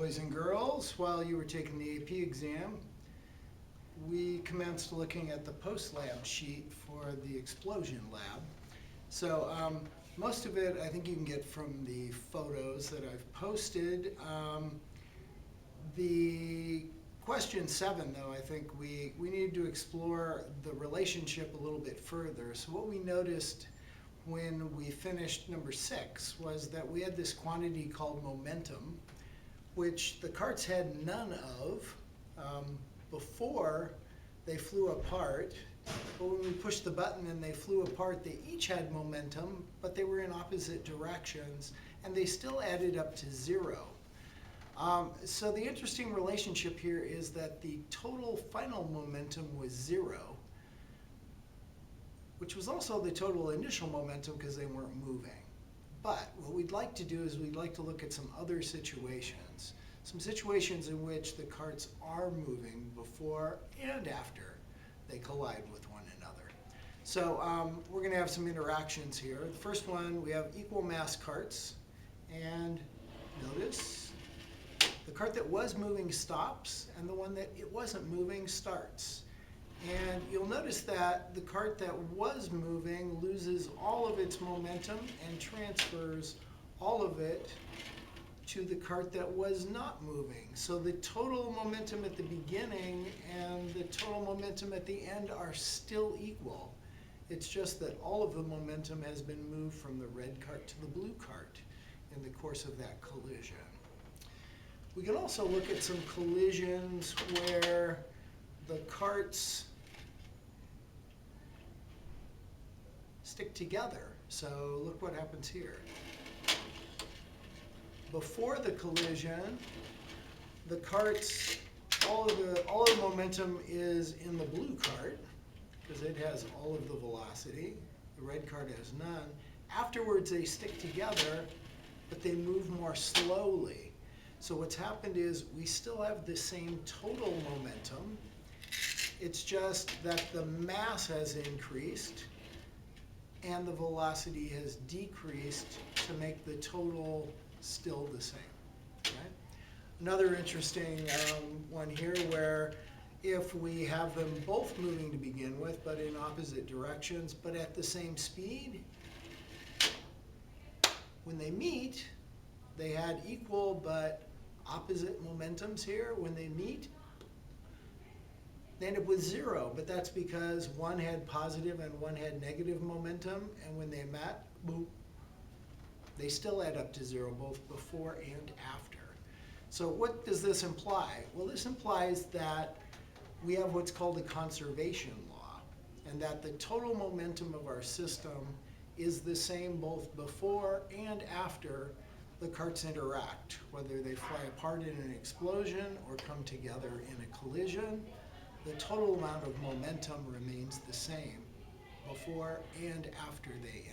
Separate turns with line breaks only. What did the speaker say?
boys and girls, while you were taking the AP exam, we commenced looking at the post-lab sheet for the explosion lab. So most of it I think you can get from the photos that I've posted. The question 7, though, I think we needed to explore the relationship a little bit further. So what we noticed when we finished number 6 was that we had this quantity called momentum, which the carts had none of before they flew apart. But when we pushed the button and they flew apart, they each had momentum, but they were in opposite directions, and they still added up to 0. So the interesting relationship here is that the total final momentum was 0, which was also the total initial momentum because they weren't moving. But what we'd like to do is we'd like to look at some other situations, some situations in which the carts are moving before and after they collide with one another. So we're going to have some interactions here. The first one, we have equal mass carts, and notice the cart that was moving stops, and the one that it wasn't moving starts. And you'll notice that the cart that was moving loses all of its momentum and transfers all of it to the cart that was not moving. So the total momentum at the beginning and the total momentum at the end are still equal. It's just that all of the momentum has been moved from the red cart to the blue cart in the course of that collision. We can also look at some collisions where the carts stick together. So look what happens here. Before the collision, the carts, all of the momentum is in the blue cart because it has all of the velocity. The red cart has none. Afterwards, they stick together, but they move more slowly. So what's happened is we still have the same total momentum. It's just that the mass has increased and the velocity has decreased to make the total still the same. Okay? Another interesting one here where if we have them both moving to begin with but in opposite directions but at the same speed, when they meet, they had equal but opposite momentums here. When they meet, they end up with 0, but that's because one had positive and one had negative momentum, and when they met, boop, they still add up to 0, both before and after. So what does this imply? Well, this implies that we have what's called a conservation law, and that the total momentum of our system is the same both before and after the carts interact, whether they fly apart in an explosion or come together in a collision. The total amount of momentum remains the same before and after they